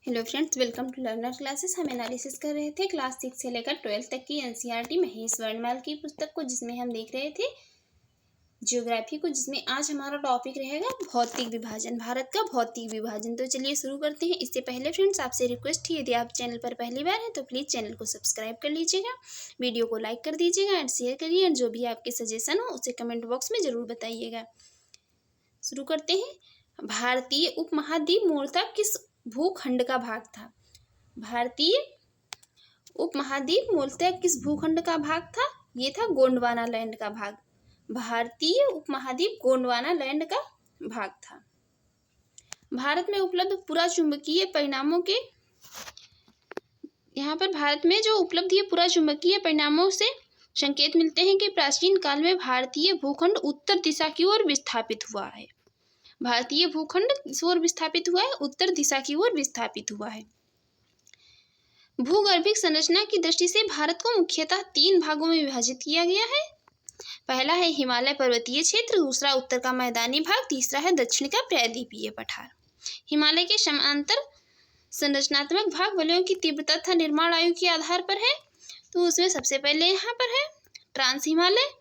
Hello friends, welcome to learner classes. हम analysis कर रहे थे क्लास 6 से लेकर 12 तक की एनसीईआरटी महेश वर्णमाल की पुस्तक को, जिसमें हम देख रहे थे ज्योग्राफी को, जिसमें आज हमारा टॉपिक रहेगा भौतिक विभाजन, भारत का भौतिक विभाजन। तो चलिए शुरू करते हैं। इससे पहले फ्रेंड्स आपसे रिक्वेस्ट है, यदि आप चैनल पर पहली बार हैं तो प्लीज़ चैनल को सब्सक्राइब कर लीजिएगा, वीडियो को लाइक कर दीजिएगा एंड शेयर करिए, एंड जो भी आपके सजेशन हो उसे कमेंट बॉक्स में ज़रूर बताइएगा। शुरू करते हैं। भारतीय उपमहाद्वीप मूलतः किस भूखंड का भाग था? भारतीय उपमहाद्वीप मूलतः किस भूखंड का भाग था? ये था गोंडवाना लैंड का भाग। भारतीय उपमहाद्वीप गोंडवाना लैंड का भाग था। भारत में उपलब्ध पुरा चुंबकीय परिणामों के, यहाँ पर भारत में जो उपलब्ध ये पुरा चुंबकीय परिणामों से संकेत मिलते हैं कि प्राचीन काल में भारतीय भूखंड उत्तर दिशा की ओर विस्थापित हुआ है। भारतीय भूखंड किस ओर विस्थापित हुआ है? उत्तर दिशा की ओर विस्थापित हुआ है। भूगर्भिक संरचना की दृष्टि से भारत को मुख्यतः 3 भागों में विभाजित किया गया है। पहला है हिमालय पर्वतीय क्षेत्र, दूसरा उत्तर का मैदानी भाग, तीसरा है दक्षिण का प्रायद्वीपीय पठार। हिमालय के समांतर संरचनात्मक भाग वलयों की तीव्रता तथा निर्माण आयु के आधार पर है। तो उसमें सबसे पहले यहाँ पर है ट्रांस हिमालय।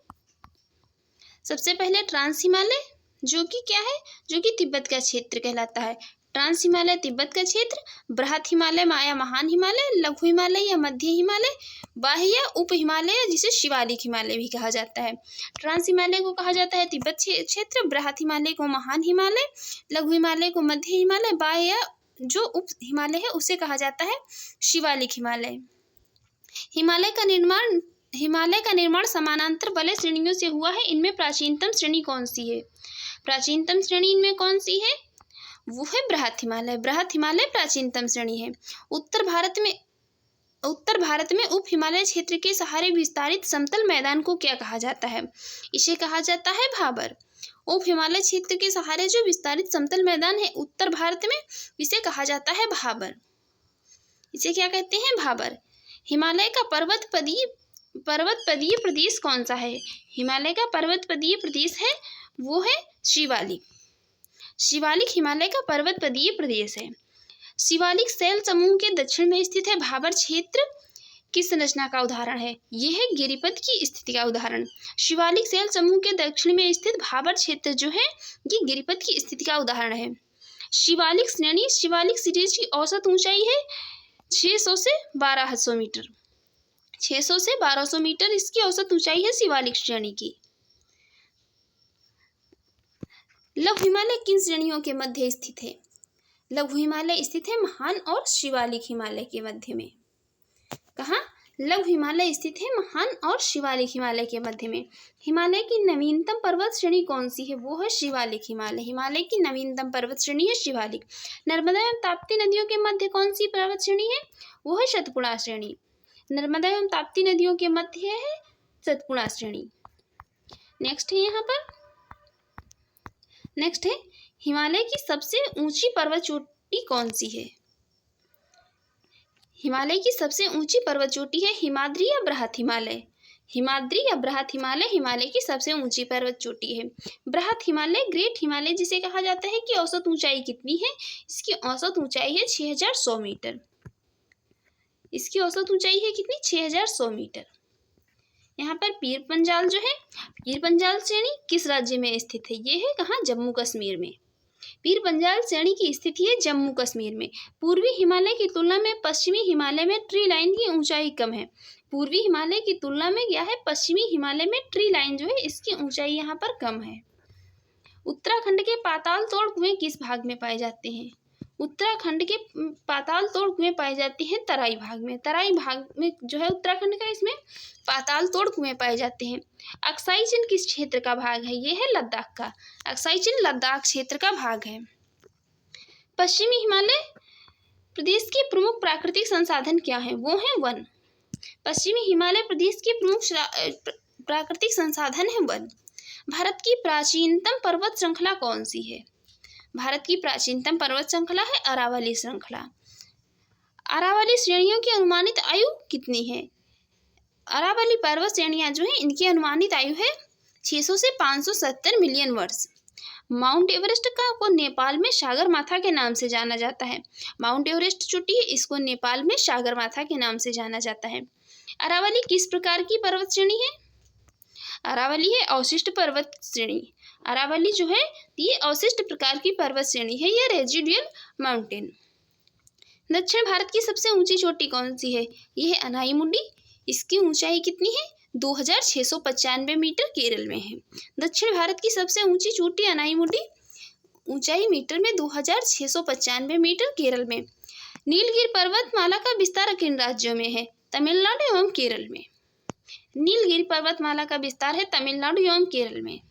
सबसे पहले ट्रांस हिमालय, जो कि क्या है? जो कि तिब्बत का क्षेत्र कहलाता है। ट्रांस हिमालय तिब्बत का क्षेत्र, बृहत हिमालय या महान हिमालय, लघु हिमालय या मध्य हिमालय, बाह्य उप हिमालय जिसे शिवालिक हिमालय भी कहा जाता है। ट्रांस हिमालय को कहा जाता है तिब्बत क्षेत्र, बृहत हिमालय को महान हिमालय, लघु हिमालय को मध्य हिमालय, बाह्य जो उप हिमालय है उसे कहा जाता है शिवालिक हिमालय। हिमालय का निर्माण समानांतर वलय श्रेणियों से हुआ है। इनमें प्राचीनतम श्रेणी कौन सी है? प्राचीनतम श्रेणी इनमें कौन सी है? वो है बृहत हिमालय। बृहत हिमालय प्राचीनतम श्रेणी है। उत्तर भारत में उप हिमालय क्षेत्र के सहारे विस्तारित समतल मैदान को क्या कहा जाता है? इसे कहा जाता है भाबर। उप हिमालय क्षेत्र के सहारे जो विस्तारित समतल मैदान है उत्तर भारत में, इसे कहा जाता है भाबर। इसे क्या कहते हैं? भाबर। हिमालय का पर्वतपदीय प्रदेश कौन सा है? हिमालय का पर्वतपदीय प्रदेश है वो है शिवालिक। शिवालिक हिमालय का पर्वतपदीय प्रदेश है। शिवालिक शैल समूह के दक्षिण में स्थित है। भाबर क्षेत्र किस संरचना का उदाहरण है? यह है गिरिपथ की स्थिति का उदाहरण। शिवालिक शैल समूह के दक्षिण में स्थित भाबर क्षेत्र जो है ये गिरिपथ की स्थिति का उदाहरण है। शिवालिक श्रेणी, शिवालिक सीरीज की औसत ऊंचाई है 600 से 1200 मीटर। 600 से 1200 मीटर इसकी औसत ऊंचाई है शिवालिक श्रेणी की। लघु हिमालय किन श्रेणियों के मध्य स्थित है? लघु हिमालय स्थित है महान और शिवालिक हिमालय के मध्य में। कहाँ? लघु हिमालय स्थित है महान और शिवालिक हिमालय के मध्य में। हिमालय की नवीनतम पर्वत श्रेणी कौन सी है? वो है शिवालिक हिमालय। हिमालय की नवीनतम पर्वत श्रेणी है शिवालिक। नर्मदा एवं ताप्ती नदियों के मध्य कौन सी पर्वत श्रेणी है? वो है सतपुड़ा श्रेणी। नर्मदा एवं ताप्ती नदियों के मध्य है सतपुड़ा श्रेणी। नेक्स्ट है हिमालय की सबसे ऊंची पर्वत चोटी कौन सी है? हिमालय की सबसे ऊंची पर्वत चोटी है हिमाद्री या बृहत हिमालय। हिमाद्री या बृहत हिमालय हिमालय की सबसे ऊंची पर्वत चोटी है। बृहत हिमालय, ग्रेट हिमालय जिसे कहा जाता है कि औसत ऊंचाई कितनी है? इसकी औसत ऊंचाई है 6100 मीटर। इसकी औसत ऊंचाई है कितनी? 6100 मीटर। यहाँ पर पीर पंजाल जो है, पीर पंजाल श्रेणी किस राज्य में स्थित है? ये है कहाँ? जम्मू कश्मीर में। पीर पंजाल श्रेणी की स्थिति है जम्मू कश्मीर में। पूर्वी हिमालय की तुलना में पश्चिमी हिमालय में ट्री लाइन की ऊंचाई कम है। पूर्वी हिमालय की तुलना में क्या है? पश्चिमी हिमालय में ट्री लाइन जो है इसकी ऊंचाई यहाँ पर कम है। उत्तराखंड के पाताल तोड़ कुएं किस भाग में पाए जाते हैं? उत्तराखंड के पाताल तोड़ कुएं पाए जाते हैं तराई भाग में। तराई भाग में जो है उत्तराखंड का, इसमें पाताल तोड़ कुएं पाए जाते हैं। अक्साई चिन्ह किस क्षेत्र का भाग है? ये है लद्दाख का। अक्साई चिन्ह लद्दाख क्षेत्र का भाग है। पश्चिमी हिमालय प्रदेश के प्रमुख प्राकृतिक संसाधन क्या है? वो है वन। पश्चिमी हिमालय प्रदेश के प्रमुख प्राकृतिक संसाधन है वन। भारत की प्राचीनतम पर्वत श्रृंखला कौन सी है? भारत की प्राचीनतम पर्वत श्रृंखला है अरावली श्रृंखला। अरावली श्रेणियों की अनुमानित आयु कितनी है? अरावली पर्वत श्रेणियां जो है इनकी अनुमानित आयु है 600 से 570 मिलियन वर्ष। माउंट एवरेस्ट को नेपाल में सागरमाथा के नाम से जाना जाता है। माउंट एवरेस्ट चोटी है, इसको नेपाल में सागरमाथा के नाम से जाना जाता है। अरावली किस प्रकार की पर्वत श्रेणी है? अरावली है अवशिष्ट पर्वत श्रेणी। अरावली जो है ये अवशिष्ट प्रकार की पर्वत श्रेणी है, यह रेजिडुअल माउंटेन। दक्षिण भारत की सबसे ऊंची चोटी कौन सी है? यह है अनाईमुडी। इसकी ऊंचाई कितनी है? 2695 मीटर केरल में है। दक्षिण भारत की सबसे ऊंची चोटी अनाईमुडी, ऊंचाई मीटर में 2695 मीटर केरल में। नीलगिरी पर्वतमाला का विस्तार किन राज्यों में है? तमिलनाडु एवं केरल में। नीलगिरी पर्वतमाला का विस्तार है तमिलनाडु एवं केरल में।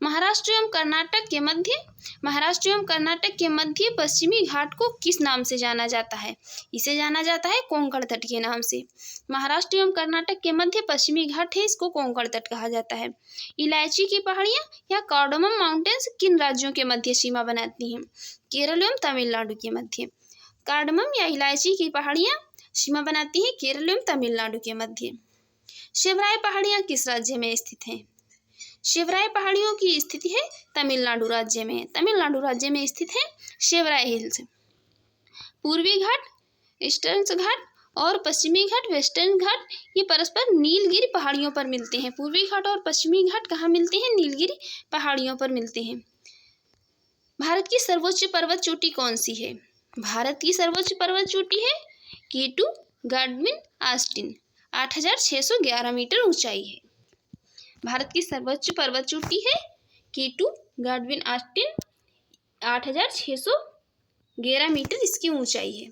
महाराष्ट्र एवं कर्नाटक के मध्य पश्चिमी घाट को किस नाम से जाना जाता है? इसे जाना जाता है कोंकण तट के नाम से। महाराष्ट्र एवं कर्नाटक के मध्य पश्चिमी घाट है, इसको कोंकण तट कहा जाता है। इलायची की पहाड़ियाँ या कार्डमम माउंटेन्स किन राज्यों के मध्य सीमा बनाती हैं? केरल एवं तमिलनाडु के मध्य। कार्डमम या इलायची की पहाड़ियाँ सीमा बनाती हैं केरल एवं तमिलनाडु के मध्य। शिवराय पहाड़ियाँ किस राज्य में स्थित हैं? शिवराय पहाड़ियों की स्थिति है तमिलनाडु राज्य में। तमिलनाडु राज्य में स्थित है शिवराय हिल्स। पूर्वी घाट ईस्टर्न घाट और पश्चिमी घाट वेस्टर्न घाट ये परस्पर नीलगिरी पहाड़ियों पर मिलते हैं। पूर्वी घाट और पश्चिमी घाट कहाँ मिलते हैं? नीलगिरी पहाड़ियों पर मिलते हैं। भारत की सर्वोच्च पर्वत चोटी कौन सी है? भारत की सर्वोच्च पर्वत चोटी है K2 गाडविन ऑस्टिन, 8611 मीटर ऊंचाई है। भारत की सर्वोच्च पर्वत चोटी है K2 गाडविन ऑस्टिन, 8611 मीटर इसकी ऊंचाई है।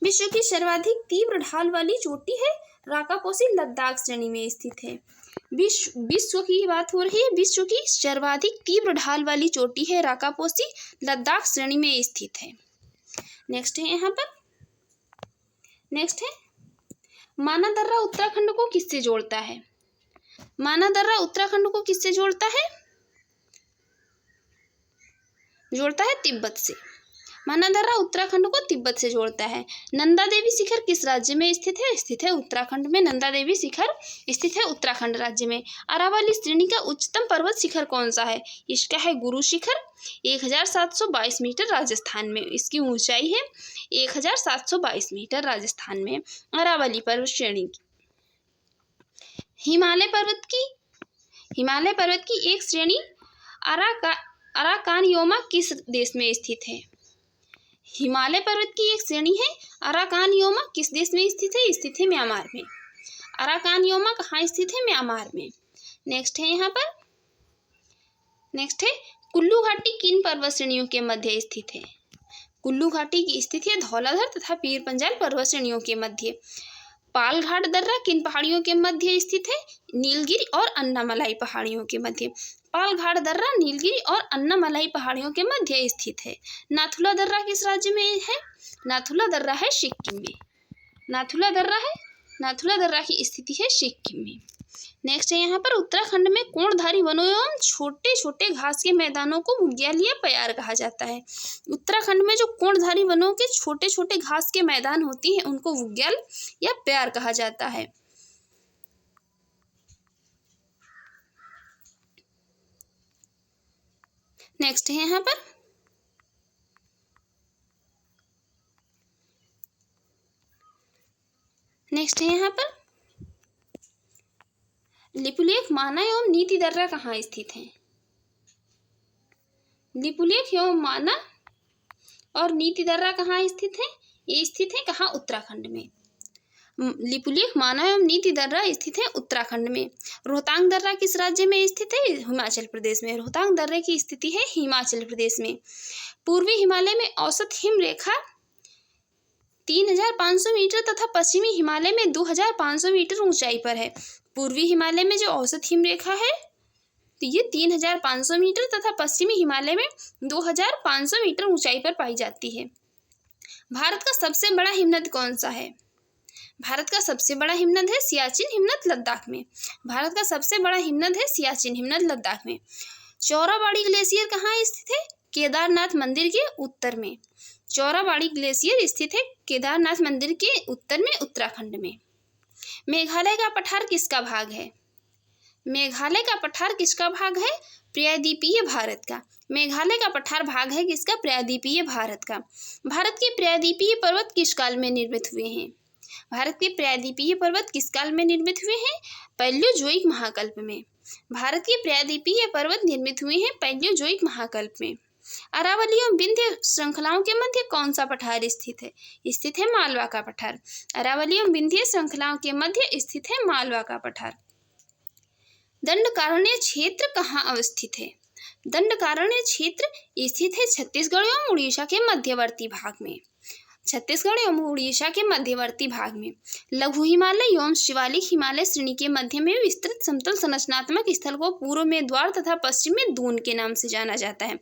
विश्व की सर्वाधिक तीव्र ढाल वाली चोटी है राकापोसी, लद्दाख श्रेणी में स्थित है। विश्व की बात हो रही है, विश्व की सर्वाधिक तीव्र ढाल वाली चोटी है राकापोसी, लद्दाख श्रेणी में स्थित है। नेक्स्ट है यहाँ पर, नेक्स्ट है माना दर्रा उत्तराखंड को किससे जोड़ता है? माना दर्रा उत्तराखंड को किससे जोड़ता है? जोड़ता है तिब्बत से। माना दर्रा उत्तराखंड को तिब्बत से जोड़ता है। नंदा देवी शिखर किस राज्य में स्थित है? स्थित है उत्तराखंड में। नंदा देवी शिखर स्थित है उत्तराखंड राज्य में। अरावली श्रेणी का उच्चतम पर्वत शिखर कौन सा है? इसका है गुरु शिखर, 1722 मीटर राजस्थान में। इसकी ऊंचाई है 1722 मीटर राजस्थान में अरावली पर्वत श्रेणी की। हिमालय पर्वत की एक श्रेणी अराकानयोमा किस देश में स्थित है? हिमालय पर्वत की एक श्रेणी है अराकानयोमा किस देश में स्थित है? स्थित है म्यांमार में। अराकानयोमा कहाँ स्थित है? म्यांमार में। नेक्स्ट है यहाँ पर, नेक्स्ट है कुल्लू घाटी किन पर्वत श्रेणियों के मध्य स्थित है? कुल्लू घाटी की स्थिति है धौलाधर तथा पीर पंजाल पर्वत श्रेणियों के मध्य। पालघाट दर्रा किन पहाड़ियों के मध्य स्थित है? नीलगिरी और अन्नामलाई पहाड़ियों के मध्य। पालघाट दर्रा नीलगिरी और अन्नामलाई पहाड़ियों के मध्य स्थित है। नाथुला दर्रा किस राज्य में है? नाथुला दर्रा है सिक्किम में। नाथुला दर्रा की स्थिति है सिक्किम में। नेक्स्ट है यहाँ पर उत्तराखंड में कोणधारी वनों एवं छोटे छोटे घास के मैदानों को बुग्याल या प्यार कहा जाता है। उत्तराखंड में जो कोणधारी वनों के छोटे छोटे घास के मैदान होती हैं उनको बुग्याल या प्यार कहा जाता है। नेक्स्ट है यहाँ पर, नेक्स्ट है यहाँ पर लिपुलेख, माना एवं नीति दर्रा कहाँ स्थित है? लिपुलेख एवं माना और नीति दर्रा कहाँ स्थित है? ये स्थित है कहाँ? उत्तराखंड में। लिपुलेख, माना एवं नीति दर्रा स्थित है उत्तराखंड में। रोहतांग दर्रा किस राज्य में स्थित है? हिमाचल प्रदेश में। रोहतांग दर्रे की स्थिति है हिमाचल प्रदेश में। पूर्वी हिमालय में औसत हिम रेखा 3500 मीटर तथा पश्चिमी हिमालय में 2500 मीटर ऊंचाई पर है। पूर्वी हिमालय में जो औसत हिम रेखा है तो ये 3500 मीटर तथा पश्चिमी हिमालय में 2500 मीटर ऊंचाई पर पाई जाती है। भारत का सबसे बड़ा हिमनद कौन सा है? भारत का सबसे बड़ा हिमनद है सियाचिन हिमनद, लद्दाख में। भारत का सबसे बड़ा हिमनद है सियाचिन हिमनद, लद्दाख में। चौराबाड़ी ग्लेशियर कहाँ स्थित है? केदारनाथ मंदिर के उत्तर में। चौराबाड़ी ग्लेशियर स्थित है केदारनाथ मंदिर के उत्तर में, उत्तराखंड में। मेघालय का पठार किसका भाग है? मेघालय का पठार किसका भाग है? प्रायद्वीपीय भारत का। मेघालय का पठार भाग है किसका? प्रायद्वीपीय भारत का। भारत के प्रायद्वीपीय पर्वत किस काल में निर्मित हुए हैं? भारत के प्रायद्वीपीय पर्वत किस काल में निर्मित हुए हैं? पैलियोजोइक महाकल्प में। भारत के प्रायद्वीपीय पर्वत निर्मित हुए हैं पैलियोजोइक महाकल्प में। अरावली एवं विंध्य श्रृंखलाओं के मध्य कौन सा पठार स्थित है? स्थित है मालवा का पठार। अरावली एवं विंध्य श्रृंखलाओं के मध्य स्थित है मालवा का पठार। दंडकारण्य क्षेत्र कहाँ अवस्थित है? दंडकारण्य क्षेत्र स्थित है छत्तीसगढ़ एवं उड़ीसा के मध्यवर्ती भाग में। छत्तीसगढ़ एवं उड़ीसा के मध्यवर्ती भाग में। लघु हिमालय एवं शिवालिक हिमालय श्रेणी के मध्य में विस्तृत समतल संरचनात्मक स्थल को पूर्व में द्वार तथा पश्चिम में दून के नाम से जाना जाता है।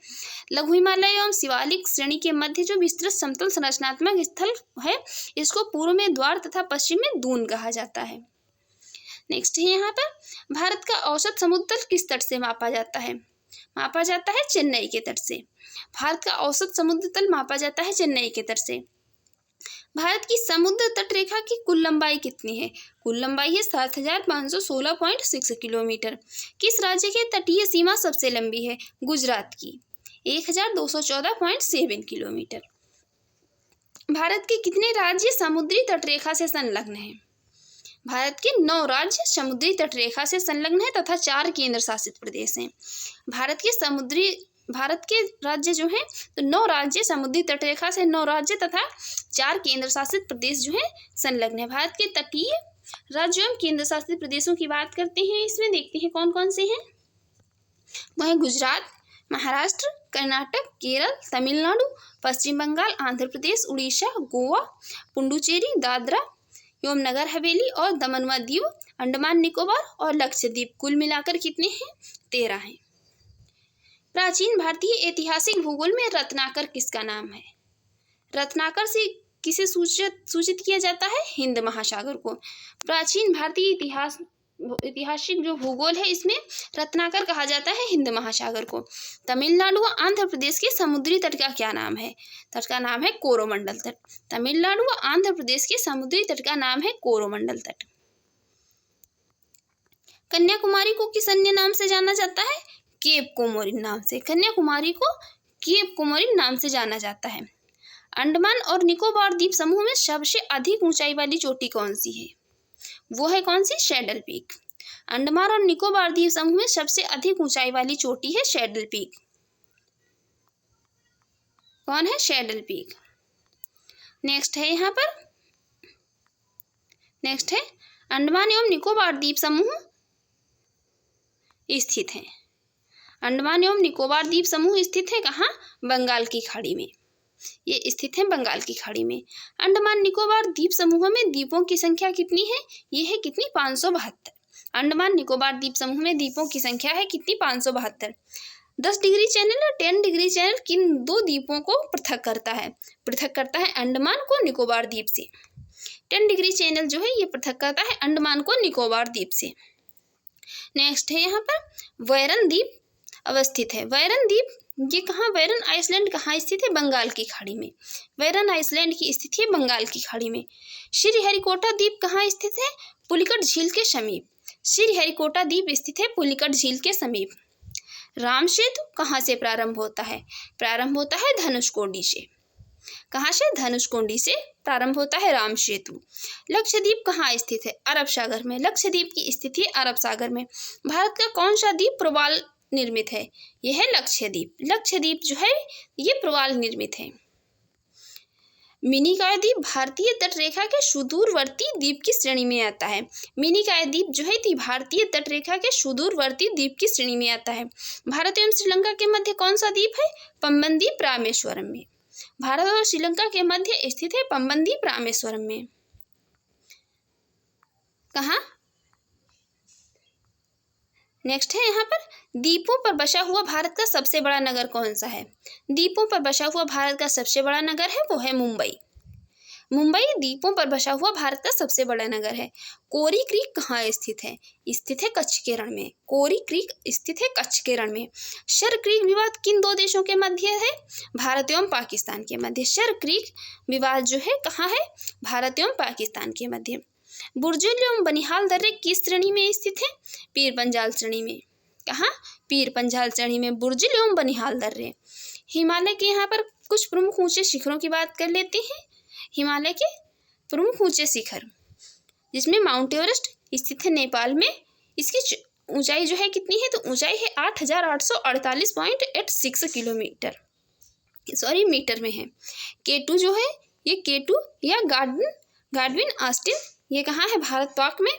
लघु हिमालय एवं शिवालिक श्रेणी के मध्य जो विस्तृत समतल संरचनात्मक स्थल है, इसको पूर्व में द्वार तथा पश्चिम में दून कहा जाता है। नेक्स्ट है यहाँ पर, भारत का औसत समुद्र तल किस तट से मापा जाता है? मापा जाता है चेन्नई के तट से। भारत का औसत समुद्र तल मापा जाता है चेन्नई के तट से। भारत की समुद्र तट रेखा की कुल लंबाई कितनी है? कुल लंबाई है 7516.6 किलोमीटर। किस राज्य की तटीय सीमा सबसे लंबी है? गुजरात की 1214.7 किलोमीटर। भारत के कितने राज्य समुद्री तट रेखा से संलग्न हैं? भारत के 9 राज्य समुद्री तट रेखा से संलग्न है तथा 4 केंद्र शासित प्रदेश हैं। भारत के राज्य जो हैं, तो 9 राज्य समुद्री तटरेखा से 9 राज्य तथा 4 केंद्र शासित प्रदेश जो हैं संलग्न है। भारत के तटीय राज्यों एवं केंद्र शासित प्रदेशों की बात करते हैं, इसमें देखते हैं कौन कौन से हैं। वह है गुजरात, महाराष्ट्र, कर्नाटक, केरल, तमिलनाडु, पश्चिम बंगाल, आंध्र प्रदेश, उड़ीसा, गोवा, पुडुचेरी, दादरा एवं नगर हवेली और दमन व दीव, अंडमान निकोबार और लक्षद्वीप। कुल मिलाकर कितने हैं? 13 हैं। प्राचीन भारतीय ऐतिहासिक भूगोल में रत्नाकर किसका नाम है? रत्नाकर से किसे सूचित किया जाता है? हिंद महासागर को। प्राचीन भारतीय ऐतिहासिक जो भूगोल है, इसमें रत्नाकर कहा जाता है हिंद महासागर को। तमिलनाडु व आंध्र प्रदेश के समुद्री तट का क्या नाम है? तट का नाम है कोरोमंडल तट। तमिलनाडु व आंध्र प्रदेश के समुद्री तट का नाम है कोरोमंडल तट। कन्याकुमारी को किस अन्य नाम से जाना जाता है? केप कोमोरिन नाम से। कन्याकुमारी को केप कोमोरिन नाम से जाना जाता है। अंडमान और निकोबार द्वीप समूह में सबसे अधिक ऊंचाई वाली चोटी कौन सी है? वो है कौन सी? Saddle peak. अंडमान और निकोबार द्वीप समूह में सबसे अधिक ऊंचाई वाली चोटी है सैडल पीक। कौन है? Saddle peak. नेक्स्ट है यहाँ पर, नेक्स्ट है अंडमान एवं निकोबार द्वीप समूह स्थित है। अंडमान एवं निकोबार द्वीप समूह स्थित है कहाँ? बंगाल की खाड़ी में। ये स्थित है बंगाल की खाड़ी में। अंडमान निकोबार द्वीप समूह में द्वीपों की संख्या कितनी है? ये है कितनी? 572। अंडमान निकोबार द्वीप समूह में द्वीपों की संख्या है कितनी? 572। 10 डिग्री चैनल और 10 डिग्री चैनल किन 2 द्वीपों को पृथक करता है? पृथक करता है अंडमान को निकोबार द्वीप से। 10 डिग्री चैनल जो है ये पृथक करता है अंडमान को निकोबार द्वीप से। नेक्स्ट है यहाँ पर वैरन द्वीप अवस्थित है। वैरन द्वीप ये कहाँ? वैरन आइसलैंड कहाँ स्थित है? बंगाल की खाड़ी में। वैरन आइसलैंड की स्थिति है बंगाल की खाड़ी में। श्रीहरिकोटा द्वीप कहाँ स्थित है? पुलिकट झील के समीप। श्रीहरिकोटा द्वीप स्थित है पुलिकट झील के समीप। राम सेतु कहाँ से प्रारंभ होता है? प्रारंभ होता है धनुषकोडी से। कहाँ से? धनुषकोडी से प्रारंभ होता है राम सेतु। लक्षद्वीप कहाँ स्थित है? अरब सागर में। लक्षद्वीप की स्थिति है अरब सागर में। भारत का कौन सा द्वीप प्रवाल निर्मित है? यह है लक्षद्वीप। लक्षद्वीप जो है ये प्रवाल निर्मित है। मिनिकॉय द्वीप भारतीय तट रेखा के सुदूरवर्ती द्वीप की श्रेणी में आता है। मिनिकॉय द्वीप जो है भारतीय तट रेखा के सुदूरवर्ती द्वीप की श्रेणी में आता है। भारत एवं श्रीलंका के मध्य कौन सा द्वीप है? पंबन द्वीप रामेश्वरम में। भारत और श्रीलंका के मध्य स्थित है पंबन द्वीप रामेश्वरम में। कहाँ? नेक्स्ट है यहाँ पर द्वीपों पर बसा हुआ भारत का सबसे बड़ा नगर कौन सा है? द्वीपों पर बसा हुआ भारत का सबसे बड़ा नगर है वो है मुंबई। मुंबई द्वीपों पर बसा हुआ भारत का सबसे बड़ा नगर है। कोरी क्रीक कहाँ स्थित है? स्थित है कच्छ के रण में। कोरी क्रीक स्थित है कच्छ के रण में। शर क्रीक विवाद किन 2 देशों के मध्य है? भारत एवं पाकिस्तान के मध्य। शर क्रीक विवाद जो है कहाँ है? भारत एवं पाकिस्तान के मध्य। बुर्जुल एवं बनिहाल दर्रे किस श्रेणी में स्थित है? पीर पंजाल श्रेणी में। कहाँ? पीर पंजाल श्रेणी में बुर्जुल एवं बनिहाल दर्रे। हिमालय के यहाँ पर कुछ प्रमुख ऊंचे शिखरों की बात कर लेते हैं। हिमालय के प्रमुख ऊंचे शिखर, जिसमें माउंट एवरेस्ट स्थित है नेपाल में। इसकी ऊंचाई जो है कितनी है? तो ऊंचाई है 8,848.86 किलोमीटर, सॉरी मीटर में है। K2 जो है, ये K2 या गाडविन ऑस्टिन, ये कहाँ है? भारत पाक में।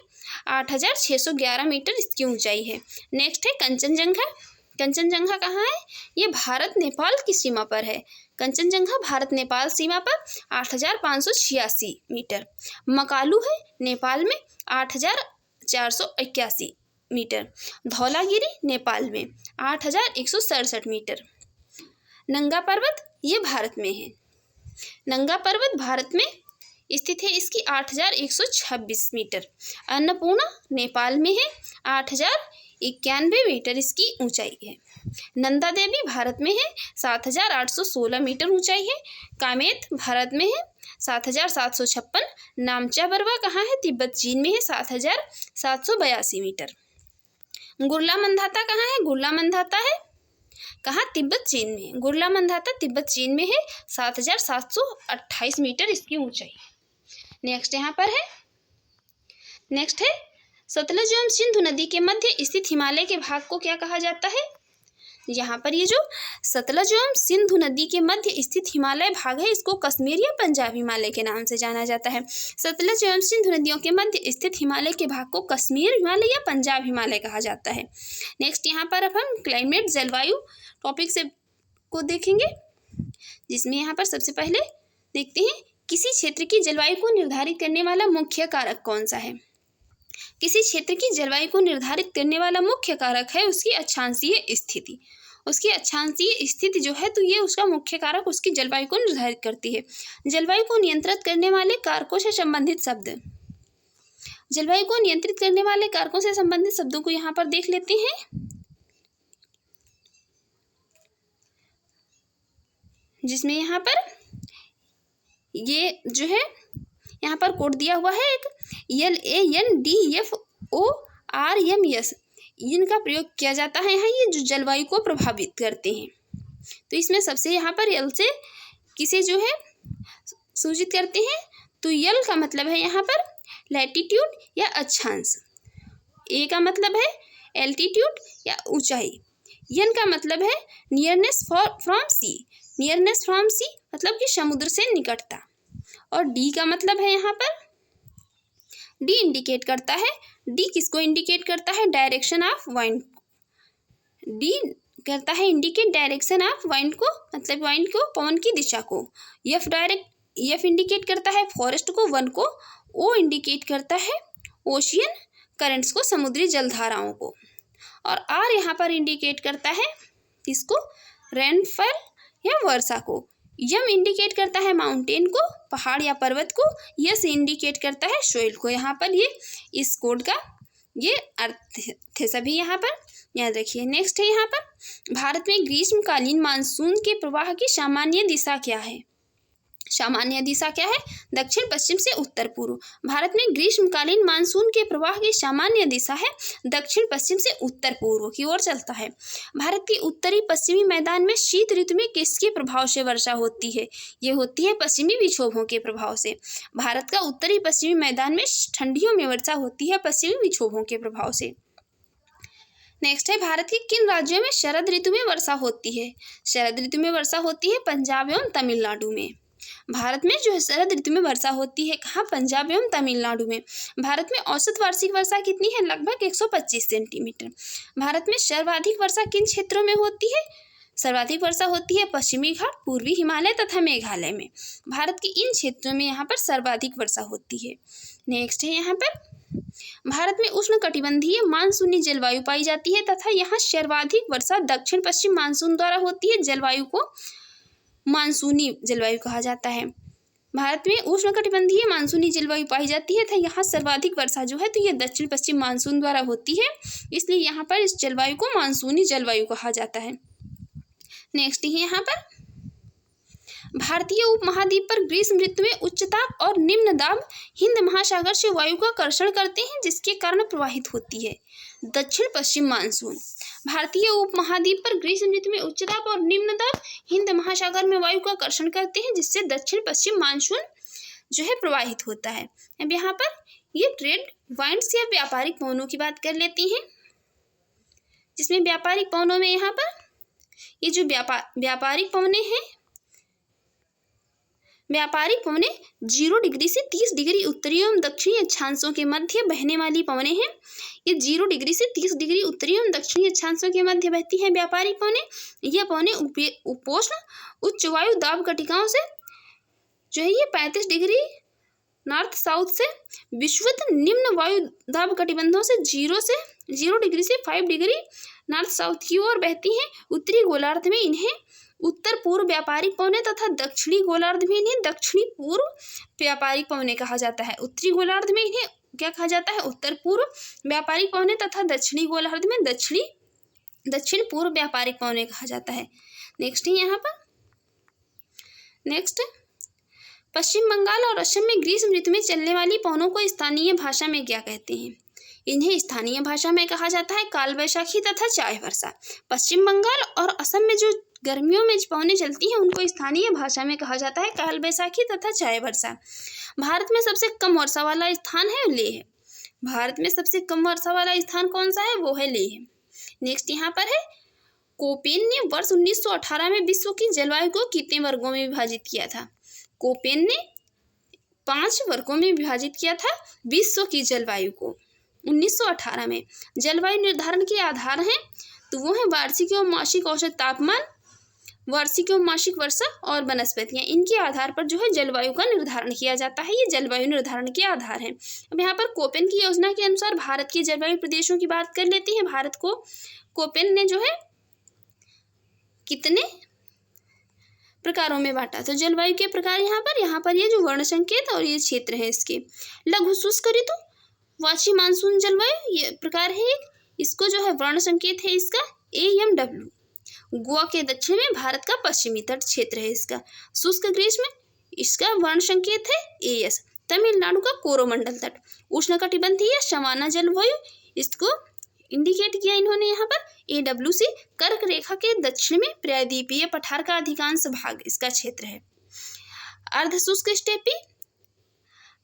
8,611 मीटर इसकी ऊंचाई है। नेक्स्ट है कंचनजंगा। कंचनजंगा कहाँ है? ये भारत नेपाल की सीमा पर है। कंचनजंगा भारत नेपाल सीमा पर 8,586 मीटर। मकालू है नेपाल में 8,481 मीटर। धौलागिरी नेपाल में 8,167 मीटर। नंगा पर्वत ये भारत में है। नंगा पर्वत भारत में स्थित है, इसकी 8,126 मीटर। अन्नपूर्णा नेपाल में है, 8,091 मीटर इसकी ऊंचाई है। नंदा देवी भारत में है, 7,816 मीटर ऊंचाई है। कामेत भारत में है, 7,756। नामचा बरवा कहाँ है? तिब्बत चीन में है, 7,782 मीटर। गुरला मंधाता कहाँ है? गुरला मंधाता है कहाँ? तिब्बत चीन में। गुरला मंधाता तिब्बत चीन में है, 7,728 मीटर इसकी ऊंचाई। नेक्स्ट यहाँ पर है, नेक्स्ट है सतलज एवं सिंधु नदी के मध्य स्थित हिमालय के भाग को क्या कहा जाता है? यहाँ पर ये जो सतलज एवं सिंधु नदी के मध्य स्थित हिमालय भाग है, इसको कश्मीर या पंजाब हिमालय के नाम से जाना जाता है। सतलज एवं सिंधु नदियों के मध्य स्थित हिमालय के भाग को कश्मीर हिमालय या पंजाब हिमालय कहा जाता है। नेक्स्ट यहाँ पर अब हम क्लाइमेट जलवायु टॉपिक से को देखेंगे, जिसमें यहाँ पर सबसे पहले देखते हैं किसी क्षेत्र की जलवायु को निर्धारित करने वाला मुख्य कारक कौन सा है। किसी क्षेत्र की जलवायु को निर्धारित करने वाला मुख्य कारक है उसकी अक्षांशीय स्थिति। उसकी अक्षांशीय स्थिति जो है, तो ये उसका मुख्य कारक उसकी जलवायु को निर्धारित करती है। जलवायु को नियंत्रित करने वाले कारकों से संबंधित शब्द। जलवायु को नियंत्रित करने वाले कारकों से संबंधित शब्दों को यहाँ पर देख लेते हैं, जिसमें यहाँ पर ये जो है यहाँ पर कोड दिया हुआ है एक LANDFORMS, इनका प्रयोग किया जाता है यहाँ, ये जो जलवायु को प्रभावित करते हैं। तो इसमें सबसे यहाँ पर L से किसे जो है सूचित करते हैं, तो L का मतलब है यहाँ पर लैटिट्यूड या अक्षांश, A का मतलब है एल्टीट्यूड या ऊंचाई, N का मतलब है nearness from sea, nearness from sea मतलब कि समुद्र से निकटता, और D का मतलब है यहाँ पर D इंडिकेट करता है, D किसको इंडिकेट करता है? Direction of wind. D करता है इंडिकेट डायरेक्शन ऑफ वाइंड को, मतलब वाइंड को, पवन की दिशा को। F इंडिकेट करता है फॉरेस्ट को, वन को। O इंडिकेट करता है ओशियन करंट्स को, समुद्री जलधाराओं को। और R यहाँ पर इंडिकेट करता है किसको? रेनफॉल या वर्षा को। M इंडिकेट करता है माउंटेन को, पहाड़ या पर्वत को। S इंडिकेट करता है सोइल को। यहाँ पर ये इस कोड का ये अर्थ थे सभी, यहाँ पर याद रखिए। नेक्स्ट है यहाँ पर भारत में ग्रीष्मकालीन मानसून के प्रवाह की सामान्य दिशा क्या है? सामान्य दिशा क्या है? दक्षिण पश्चिम से उत्तर पूर्व। भारत में ग्रीष्मकालीन मानसून के प्रवाह की सामान्य दिशा है दक्षिण पश्चिम से उत्तर पूर्व की ओर चलता है। भारत के उत्तरी पश्चिमी मैदान में शीत ऋतु में किसके प्रभाव से वर्षा होती है? ये होती है पश्चिमी विक्षोभों के प्रभाव से। भारत का उत्तरी पश्चिमी मैदान में ठंडियों में वर्षा होती है पश्चिमी विक्षोभों के प्रभाव से। नेक्स्ट है भारत के किन राज्यों में शरद ऋतु में वर्षा होती है? शरद ऋतु में वर्षा होती है पंजाब एवं तमिलनाडु में। भारत में जो है शरद ऋतु में वर्षा होती है कहाँ? पंजाब एवं तमिलनाडु में। भारत में औसत वार्षिक वर्षा कितनी है? लगभग 125 सेंटीमीटर। भारत में सर्वाधिक वर्षा किन क्षेत्रों में होती है? सर्वाधिक वर्षा होती है पश्चिमी घाट, पूर्वी हिमालय तथा मेघालय में। भारत के इन क्षेत्रों में यहाँ पर सर्वाधिक वर्षा होती है। नेक्स्ट है यहाँ पर भारत में उष्णकटिबंधीय मानसूनी जलवायु पाई जाती है तथा यहाँ सर्वाधिक वर्षा दक्षिण पश्चिम मानसून द्वारा होती है। जलवायु को मानसूनी जलवायु कहा जाता है। भारत में उष्णकटिबंधीय मानसूनी जलवायु पाई जाती है तथा यहाँ सर्वाधिक वर्षा जो है तो ये दक्षिण पश्चिम मानसून द्वारा होती है, इसलिए यहाँ पर इस जलवायु को मानसूनी जलवायु कहा जाता है। नेक्स्ट है यहाँ पर भारतीय उपमहाद्वीप पर ग्रीष्म ऋतु में उच्च ताप और निम्न दाब हिंद महासागर से वायु का कर्षण करते हैं, जिसके कारण प्रवाहित होती है दक्षिण पश्चिम मानसून। भारतीय उपमहाद्वीप पर ग्रीष्म ऋतु में उच्च दाब और निम्न दाब हिंद महासागर में वायु का कर्षण करते हैं, जिससे दक्षिण पश्चिम मानसून जो है प्रवाहित होता है। अब यहाँ पर ये ट्रेड वाइंड्स या व्यापारिक पवनों की बात कर लेती हैं, जिसमें व्यापारिक पवनों में यहाँ पर ये जो व्यापारिक पवने हैं, व्यापारिक पवने 0 डिग्री से 30 डिग्री उत्तरी एवं दक्षिणी अक्षांशों के मध्य बहने वाली पवने हैं। ये 0 डिग्री से 30 डिग्री उत्तरी एवं दक्षिणी अक्षांशों के मध्य बहती हैं व्यापारिक पवने। यह पवने उपोष्ण उच्च वायु दाब कटिकाओं से जो है ये 35 डिग्री नॉर्थ साउथ से विषुवत निम्न वायु दाब कटिबंधों से 0 डिग्री से 5 डिग्री नॉर्थ साउथ की ओर बहती हैं। उत्तरी गोलार्ध में इन्हें उत्तर पूर्व व्यापारिक पवने तथा दक्षिणी गोलार्ध में इन्हें दक्षिणी पूर्व व्यापारिक पवने कहा जाता है। उत्तरी गोलार्ध में इन्हें क्या कहा जाता है? उत्तर पूर्व व्यापारिक पवने तथा दक्षिणी गोलार्ध में दक्षिण पूर्व व्यापारिक पवने कहा जाता है। नेक्स्ट है यहाँ पर पश्चिम बंगाल और असम में ग्रीष्म ऋतु में चलने वाली पवनों को स्थानीय भाषा में क्या कहते हैं? इन्हें स्थानीय भाषा में कहा जाता है काल वैशाखी तथा चाय वर्षा। पश्चिम बंगाल और असम में जो गर्मियों में पवनें चलती हैं उनको स्थानीय भाषा में कहा जाता है काल वैशाखी तथा चाय वर्षा। भारत में सबसे कम वर्षा वाला स्थान है लेह है। भारत में सबसे कम वर्षा वाला स्थान कौन सा है? वो है लेह। नेक्स्ट यहाँ पर है कोपेन ने वर्ष 1918 में विश्व की जलवायु को कितने वर्गों में विभाजित किया था? कोपेन ने 5 वर्गों में विभाजित किया था विश्व की जलवायु को 1918 में। जलवायु निर्धारण के आधार हैं तो वो है वार्षिक एवं मासिक औसत तापमान, वार्षिक एवं मासिक वर्षा और वनस्पतियां। इनके आधार पर जो है जलवायु का निर्धारण किया जाता है। ये जलवायु निर्धारण के आधार हैं। अब यहाँ पर कोपेन की योजना के अनुसार भारत के जलवायु प्रदेशों की बात कर लेते हैं। भारत को कोपेन ने जो है कितने प्रकारों में बांटा? तो जलवायु के प्रकार यहाँ पर ये जो वर्ण संकेत और ये क्षेत्र है इसके लघु शुष्क ऋतु, वाची मानसून जलवायु ये प्रकार है एक। इसको जो है वर्ण संकेत है इसका AMW। गोवा के दक्षिण में भारत का पश्चिमी तट क्षेत्र है इसका शुष्क ग्रीष्म, इसका वर्ण संकेत है AS। तमिलनाडु का कोरोमंडल तट उष्णकटिबंधीय सवाना जलवायु, इसको इंडिकेट किया इन्होंने यहाँ पर AWC। कर्क रेखा के दक्षिण में प्रायद्वीपीय पठार का अधिकांश भाग इसका क्षेत्र है।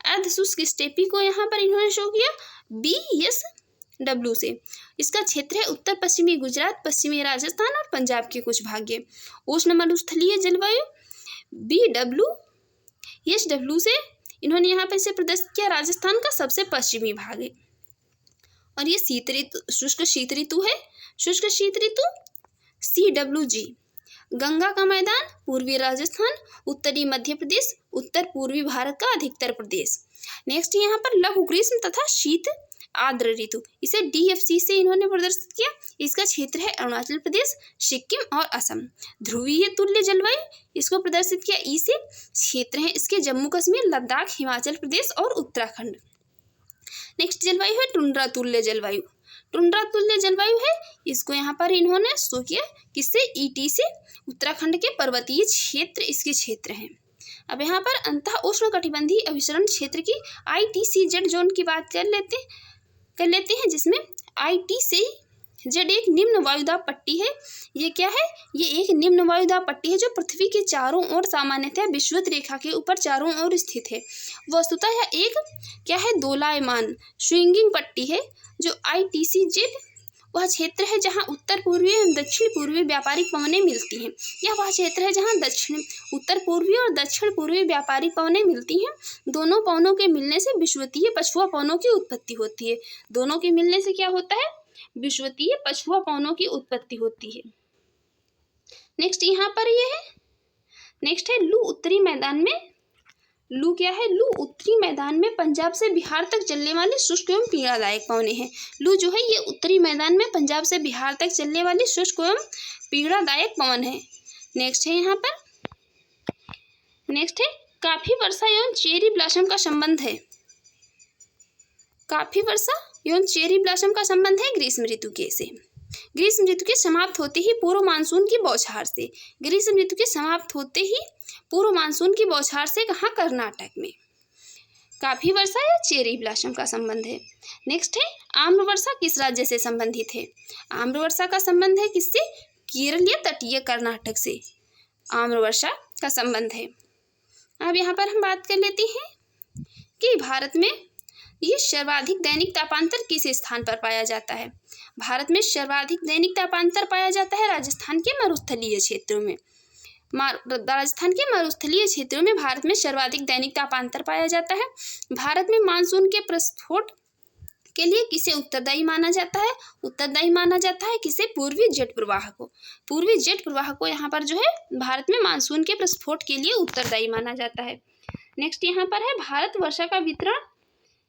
अर्धशुष्क स्टेपी को यहाँ पर इन्होंने शो किया BSW से। इसका क्षेत्र है उत्तर पश्चिमी गुजरात, पश्चिमी राजस्थान और पंजाब के कुछ भाग। उष्ण मरुस्थलीय जलवायु BWSW से इन्होंने यहाँ पर इसे प्रदर्शित किया राजस्थान का सबसे पश्चिमी भाग है। और ये शुष्क शीत ऋतु है। शुष्क शीत ऋतु CWG। गंगा का मैदान पूर्वी राजस्थान, उत्तरी मध्य प्रदेश, उत्तर पूर्वी भारत का अधिकतर प्रदेश। नेक्स्ट यहाँ पर लघु ग्रीष्म तथा शीत आर्द्र ऋतु, इसे DFC से इन्होंने प्रदर्शित किया। इसका क्षेत्र है अरुणाचल प्रदेश, सिक्किम और असम। ध्रुवीय तुल्य जलवायु, इसको प्रदर्शित किया E से। क्षेत्र है इसके जम्मू कश्मीर, लद्दाख, हिमाचल प्रदेश और उत्तराखंड। नेक्स्ट जलवायु है टुंड्रा तुल्य जलवायु। टुंड्रा तुल्य जलवायु है, इसको यहाँ पर इन्होंने शो किया किससे? ET से। उत्तराखंड के पर्वतीय क्षेत्र इसके क्षेत्र हैं। अब यहाँ पर अंतः उष्ण कटिबंधीय अभिसरण क्षेत्र की ITCZ जोन की बात कर लेते हैं, जिसमें ITCZ एक निम्न वायुदाब पट्टी है। ये क्या है? ये एक निम्न वायुदाब पट्टी है जो पृथ्वी के चारों ओर सामान्यतः विषुवत रेखा के ऊपर चारों ओर स्थित है। वस्तुतः यह एक क्या है? दोलायमान स्विंगिंग पट्टी है। जो ITCZ वह क्षेत्र है जहां उत्तर पूर्वी एवं दक्षिण पूर्वी व्यापारिक पवनें मिलती हैं। यह वह क्षेत्र है जहां उत्तर पूर्वी और दक्षिण पूर्वी व्यापारिक पवनें मिलती हैं। दोनों पवनों के मिलने से विषुवतीय पछुआ पवनों की उत्पत्ति होती है। दोनों के मिलने से क्या होता है? विषुवतीय पछुआ पवनों की उत्पत्ति होती है। नेक्स्ट यहाँ पर ये है, नेक्स्ट है लू उत्तरी मैदान में। लू क्या है? लू उत्तरी मैदान में पंजाब से बिहार तक चलने वाले शुष्क एवं पीड़ादायक पवने हैं। लू जो है ये उत्तरी मैदान में पंजाब से बिहार तक चलने वाली शुष्क एवं पीड़ादायक पवन है। नेक्स्ट है यहाँ पर, नेक्स्ट है काफी वर्षा एवं चेरी ब्लॉसम का संबंध है। काफी वर्षा एवं चेरी ब्लॉसम का संबंध है ग्रीष्म ऋतु के से। ग्रीष्म ऋतु के समाप्त होते ही पूर्व मानसून की बौछार से, ग्रीष्म ऋतु के समाप्त होते ही पूर्व मानसून की बौछार से कहाँ, कर्नाटक में। काफी वर्षा या चेरी ब्लॉसम का संबंध है। नेक्स्ट है आम्र वर्षा किस राज्य से संबंधित है। आम्र वर्षा का संबंध है किससे, केरल या तटीय कर्नाटक से आम्र वर्षा का संबंध है। अब यहाँ पर हम बात कर लेते हैं कि भारत में ये सर्वाधिक दैनिक तापांतर किस स्थान पर पाया जाता है। भारत में सर्वाधिक दैनिक तापांतर पाया जाता है राजस्थान के मरुस्थलीय क्षेत्रों में। राजस्थान के मरुस्थलीय क्षेत्रों में भारत में सर्वाधिक दैनिक तापांतर पाया जाता है। भारत में मानसून के प्रस्फोट के लिए किसे उत्तरदायी माना जाता है, उत्तरदायी माना जाता है किसे, पूर्वी जेट प्रवाह को। पूर्वी जेट प्रवाह को यहाँ पर जो है भारत में मानसून के प्रस्फोट के लिए उत्तरदायी माना जाता है। नेक्स्ट यहाँ पर है भारत वर्षा का वितरण।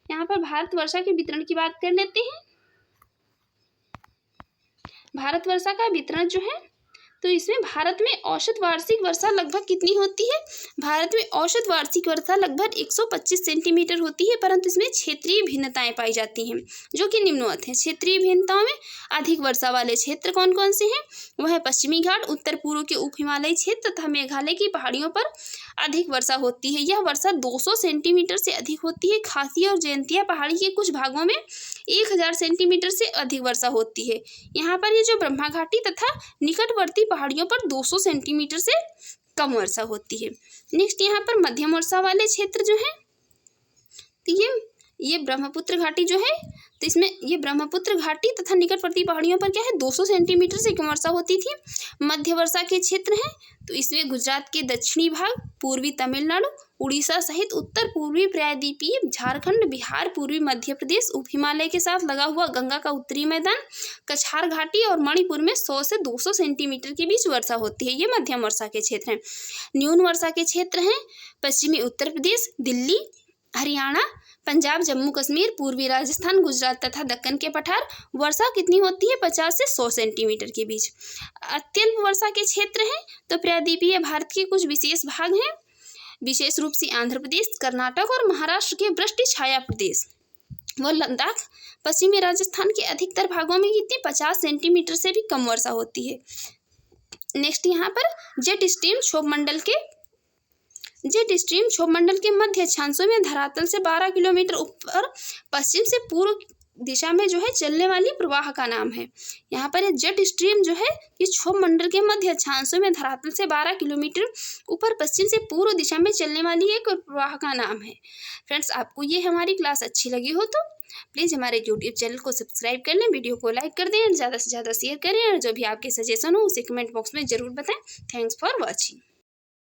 यहाँ पर भारत वर्षा के वितरण की बात कर लेते हैं। भारत वर्षा का वितरण जो है, तो इसमें भारत में औसत वार्षिक वर्षा लगभग कितनी होती है। भारत में औसत वार्षिक वर्षा लगभग 125 सेंटीमीटर होती है, परंतु इसमें क्षेत्रीय भिन्नताएं पाई जाती हैं जो कि निम्नवत हैं। क्षेत्रीय भिन्नताओं में अधिक वर्षा वाले क्षेत्र कौन कौन से हैं, वह है पश्चिमी घाट, उत्तर पूर्व के उप हिमालयी क्षेत्र तथा मेघालय की पहाड़ियों पर अधिक वर्षा होती है। यह वर्षा 200 सेंटीमीटर से अधिक होती है। खासी और जयंतिया पहाड़ी के कुछ भागों में 1000 सेंटीमीटर से अधिक वर्षा होती है। यहाँ पर ये जो ब्रह्मा घाटी तथा निकटवर्ती पहाड़ियों पर 200 सेंटीमीटर से कम वर्षा होती है। नेक्स्ट यहाँ पर मध्यम वर्षा वाले क्षेत्र जो है, तो ये ब्रह्मपुत्र घाटी जो है, तो इसमें ये ब्रह्मपुत्र घाटी तथा निकटवर्ती पहाड़ियों पर क्या है, 200 सेंटीमीटर से कम वर्षा होती थी। मध्य वर्षा के क्षेत्र हैं, तो इसमें गुजरात के दक्षिणी भाग, पूर्वी तमिलनाडु, उड़ीसा सहित उत्तर पूर्वी प्रायद्वीपीय, झारखंड, बिहार, पूर्वी मध्य प्रदेश, उप हिमालय के साथ लगा हुआ गंगा का उत्तरी मैदान, कछार घाटी और मणिपुर में 100 से 200 सेंटीमीटर के बीच वर्षा होती है। ये मध्यम वर्षा के क्षेत्र हैं। न्यून वर्षा के क्षेत्र हैं पश्चिमी उत्तर प्रदेश, दिल्ली, हरियाणा, पंजाब, जम्मू कश्मीर, पूर्वी राजस्थान, गुजरात तथा दक्कन के पठार। वर्षा कितनी होती है, 50 से 100 सेंटीमीटर के बीच। अत्यल्प वर्षा के क्षेत्र हैं, तो प्रायद्वीपीय भारत के कुछ विशेष भाग हैं, विशेष रूप से आंध्र प्रदेश, कर्नाटक और महाराष्ट्र के वृष्टि छाया प्रदेश व लद्दाख। पश्चिमी राजस्थान के अधिकतर भागों में कितनी, 50 सेंटीमीटर से भी कम वर्षा होती है। नेक्स्ट यहाँ पर जेट स्ट्रीम क्षोभ मंडल के मध्य अक्षांशों में धरातल से 12 किलोमीटर ऊपर पश्चिम से पूर्व दिशा में जो है चलने वाली प्रवाह का नाम है। यहाँ पर जेट स्ट्रीम जो है ये क्षोभ मंडल के मध्य अक्षांशों में धरातल से 12 किलोमीटर ऊपर पश्चिम से पूर्व दिशा में चलने वाली एक प्रवाह का नाम है। फ्रेंड्स, आपको ये हमारी क्लास अच्छी लगी हो तो प्लीज़ हमारे यूट्यूब चैनल को सब्सक्राइब कर लें, वीडियो को लाइक कर दें, ज़्यादा से ज़्यादा शेयर करें और जो भी आपके सजेशन हो उसे कमेंट बॉक्स में ज़रूर बताएं। Thanks for watching.